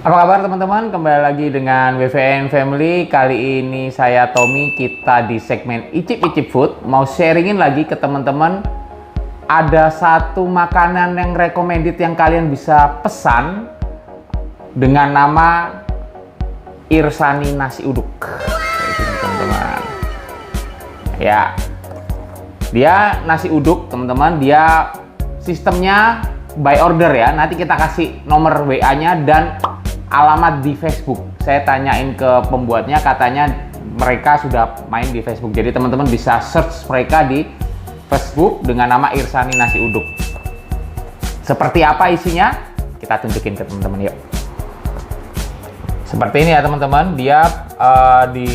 Apa kabar teman-teman? Kembali lagi dengan WVN Family. Kali ini saya Tommy, kita di segmen Icip-Icip Food. Mau sharingin lagi ke teman-teman. Ada satu makanan yang recommended yang kalian bisa pesan dengan nama Irsani Nasi Uduk. Teman-teman. Ya, dia nasi uduk teman-teman. Dia sistemnya by order ya. Nanti kita kasih nomor WA-nya dan alamat di Facebook. Saya tanyain ke pembuatnya, katanya mereka sudah main di Facebook. Jadi teman-teman bisa search mereka di Facebook dengan nama Irsani Nasi Uduk. Seperti apa isinya? Kita tunjukin ke teman-teman yuk. Seperti ini ya teman-teman. Dia di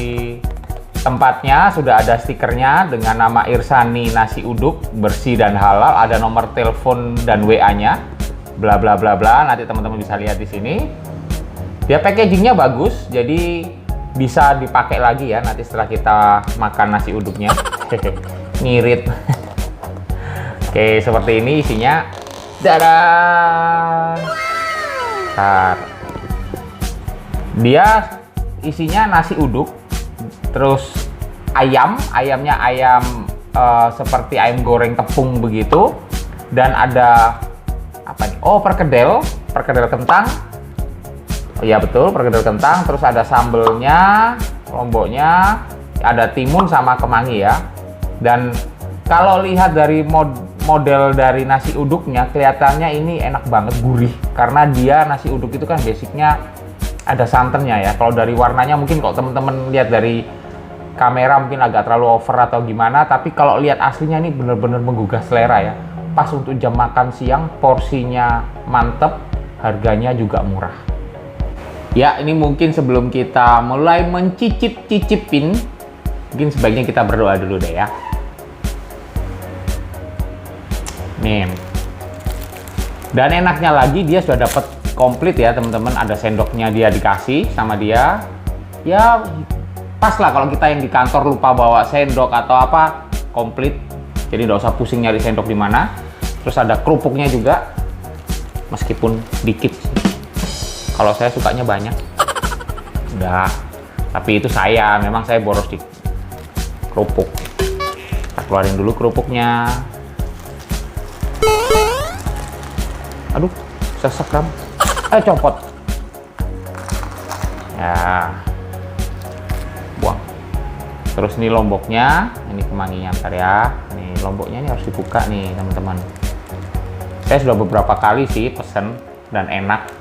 tempatnya sudah ada stikernya dengan nama Irsani Nasi Uduk, bersih dan halal. Ada nomor telepon dan WA-nya. Bla bla bla bla. Nanti teman-teman bisa lihat di sini. Dia packagingnya bagus, jadi bisa dipakai lagi ya nanti setelah kita makan nasi uduknya. Ngirit. Oke, seperti ini isinya. Dadah. Dia isinya nasi uduk, terus ayamnya ayam seperti ayam goreng tepung begitu, dan ada apa nih? Oh, perkedel kentang. Oh iya betul, perkedel kentang, terus ada sambelnya, lomboknya, ada timun sama kemangi ya. Dan kalau lihat dari model dari nasi uduknya, kelihatannya ini enak banget, gurih. Karena dia nasi uduk itu kan basicnya ada santannya ya. Kalau dari warnanya mungkin kalau teman-teman lihat dari kamera mungkin agak terlalu over atau gimana, tapi kalau lihat aslinya ini bener-bener menggugah selera ya. Pas untuk jam makan siang, porsinya mantep, harganya juga murah. Ya, ini mungkin sebelum kita mulai mencicip-cicipin, mungkin sebaiknya kita berdoa dulu deh ya. Nih. Dan enaknya lagi dia sudah dapat komplit ya teman-teman, ada sendoknya dia dikasih sama dia. Ya, pas lah kalau kita yang di kantor lupa bawa sendok atau apa, komplit. Jadi nggak usah pusing nyari sendok di mana. Terus ada kerupuknya juga, meskipun dikit sih. Kalau saya sukanya banyak. Enggak. Tapi itu memang saya boros di kerupuk. Kita keluarin dulu kerupuknya. Aduh, sesek ram. Copot. Ya. Buang. Terus ini lomboknya, ini kemanginya ntar ya. Ini lomboknya ini harus dibuka nih, teman-teman. Saya sudah beberapa kali sih pesen dan enak.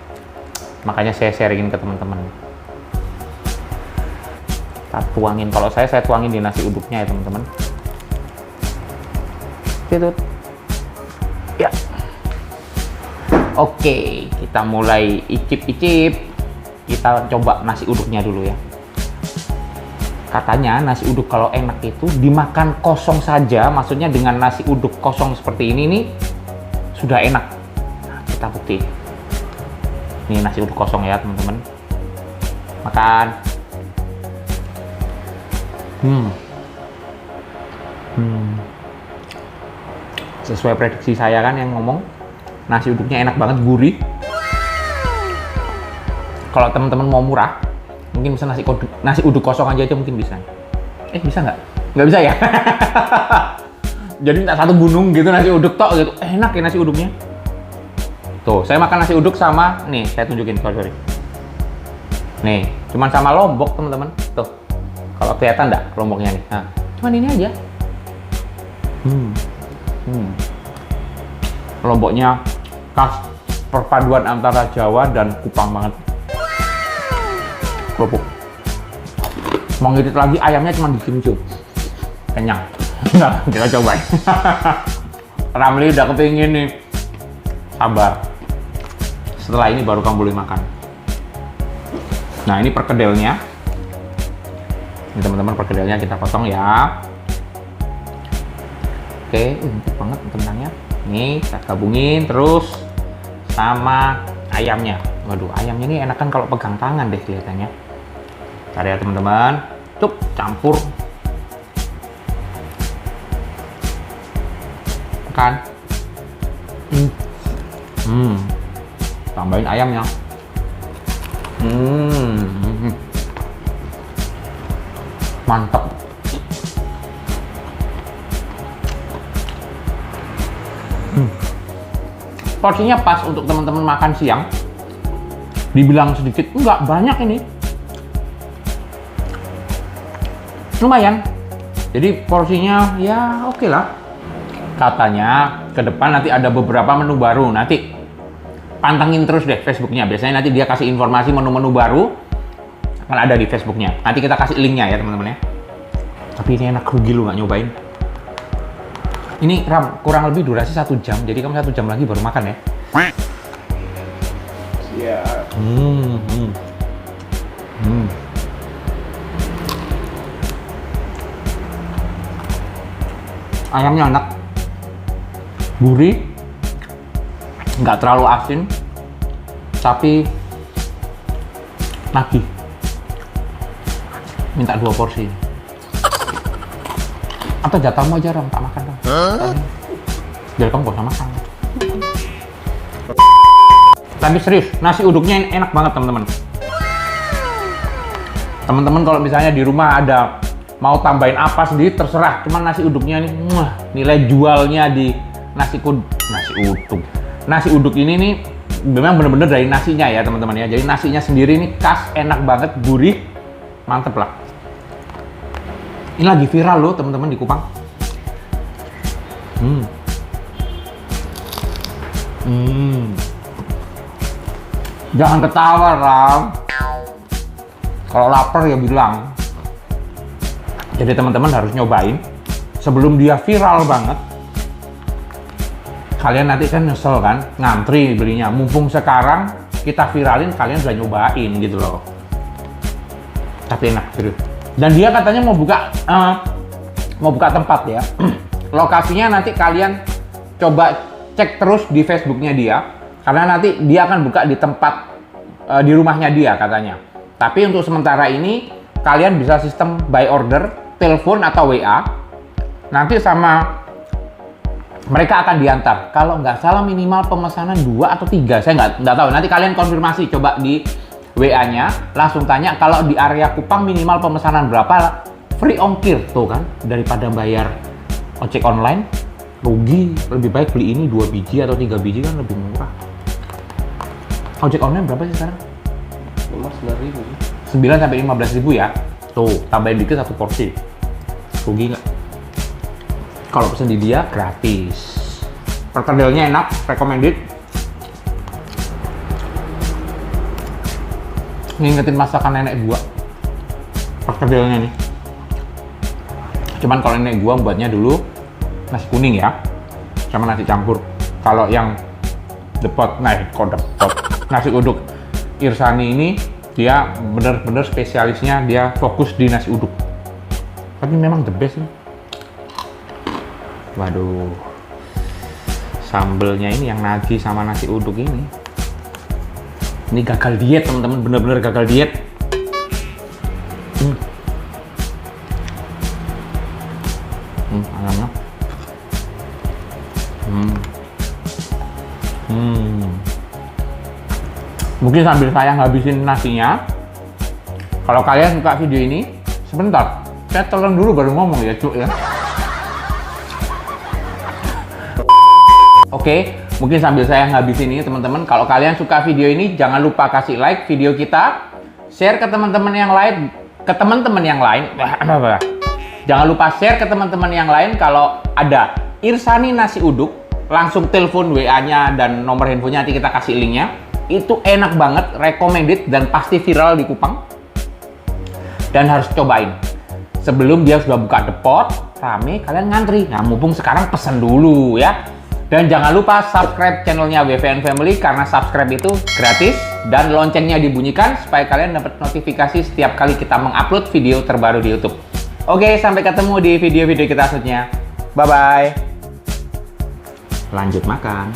Makanya saya sharingin ke teman-teman. Kita tuangin, kalau saya tuangin di nasi uduknya ya teman-teman. Gitu. Ya. Oke, kita mulai icip-icip. Kita coba nasi uduknya dulu ya. Katanya nasi uduk kalau enak itu dimakan kosong saja, maksudnya dengan nasi uduk kosong seperti ini nih sudah enak. Nah, kita bukti. Ini nasi uduk kosong ya teman-teman. Makan. Sesuai prediksi saya kan yang ngomong, nasi uduknya enak banget, gurih. Kalau teman-teman mau murah, mungkin bisa nasi uduk kosong aja mungkin bisa. Bisa nggak? Nggak bisa ya? Jadi minta satu gunung gitu nasi uduk tok gitu. Enak ya nasi uduknya. Tuh, saya makan nasi uduk sama, nih saya tunjukin, sorry. Nih, cuman sama lombok teman-teman. Tuh, kalau kelihatan nggak lomboknya nih? Nah, cuman ini aja. Lomboknya khas perpaduan antara Jawa dan Kupang banget. Kerupuk. Mau ngirit lagi, ayamnya cuma dicium-cium. Kenyang. Nah, kita cobain. Ramli udah kepingin nih. Sabar. Setelah ini baru kamu boleh makan. Nah, ini perkedelnya. Ini teman-teman perkedelnya kita potong ya. Oke, empuk banget kentangnya. Ini kita gabungin terus sama ayamnya. Waduh, ayamnya ini enakan kalau pegang tangan deh kelihatannya. Cari ya teman-teman. Campur. makan. Tambahin ayamnya. Mantap. Porsinya pas untuk teman-teman makan siang. Dibilang sedikit, enggak, banyak ini. Lumayan. Jadi porsinya ya oke lah. Katanya ke depan nanti ada beberapa menu baru. Nanti pantengin terus deh Facebooknya. Biasanya nanti dia kasih informasi menu-menu baru akan ada di Facebooknya. Nanti kita kasih linknya ya teman-teman ya. Tapi ini enak, rugi lu nggak nyobain. Ini Ram, kurang lebih durasi 1 jam. Jadi kamu 1 jam lagi baru makan ya. Iya. Ayamnya enak, gurih, nggak terlalu asin, tapi nagih. Minta 2 porsi. Atau jatahmu aja Ram, tak makan dong. Biar kamu gak usah makan. Tapi serius, nasi uduknya enak banget teman-teman. Teman-teman kalau misalnya di rumah ada mau tambahin apa sendiri terserah, cuman nasi uduknya ini nilai jualnya di nasi uduk ini nih memang bener-bener dari nasinya ya teman-teman ya. Jadi nasinya sendiri ini khas, enak banget, gurih, mantep lah. Ini lagi viral loh teman-teman di Kupang. Jangan ketawa Ram. Kalau lapar ya bilang. Jadi teman-teman harus nyobain sebelum dia viral banget. Kalian nanti kan nyesel kan, ngantri belinya. Mumpung sekarang kita viralin, kalian udah nyobain gitu loh. Tapi enak, serius. Dan dia katanya mau buka tempat ya. Lokasinya nanti kalian coba cek terus di Facebooknya dia. Karena nanti dia akan buka di tempat di rumahnya dia katanya. Tapi untuk sementara ini kalian bisa sistem by order, telepon atau WA. Nanti sama mereka akan diantar. Kalau nggak salah minimal pemesanan 2 atau 3. Saya nggak tahu. Nanti kalian konfirmasi coba di WA-nya. Langsung tanya kalau di area Kupang minimal pemesanan berapa. Free ongkir tuh kan. Daripada bayar ojek online rugi. Lebih baik beli ini 2 biji atau 3 biji kan lebih murah. Ojek online berapa sih sekarang? 9.000. 9 sampai 15.000 ya. Tuh, tambahin dikit 1 porsi. Rugi nggak? Kalau pesen di dia gratis. Perkedelnya enak, recommended. Ngingetin masakan nenek gua. Perkedelnya nih. Cuman kalau nenek gua buatnya dulu nasi kuning ya, sama nasi campur. Kalau yang depot, nasi uduk Irsani ini dia bener-bener spesialisnya, dia fokus di nasi uduk. Tapi memang the best nih. Waduh, sambelnya ini yang nagih sama nasi uduk ini. Ini gagal diet teman-teman, bener-bener gagal diet. Ayamnya. Mungkin sambil saya ngabisin nasinya, kalau kalian suka video ini, sebentar, saya telan dulu baru ngomong ya cuk ya. Oke, mungkin sambil saya ngabisin ini teman-teman, kalau kalian suka video ini, jangan lupa kasih like video kita, share ke teman-teman yang lain, jangan lupa share ke teman-teman yang lain kalau ada Irsani nasi uduk, langsung telepon WA-nya dan nomor handphonenya nanti kita kasih linknya. Itu enak banget, recommended dan pasti viral di Kupang. Dan harus cobain. Sebelum dia sudah buka depot, rame, kalian ngantri. Nah, mumpung sekarang pesen dulu ya. Dan jangan lupa subscribe channelnya WVN Family karena subscribe itu gratis dan loncengnya dibunyikan supaya kalian dapat notifikasi setiap kali kita mengupload video terbaru di YouTube. Oke, sampai ketemu di video-video kita selanjutnya. Bye-bye. Lanjut makan.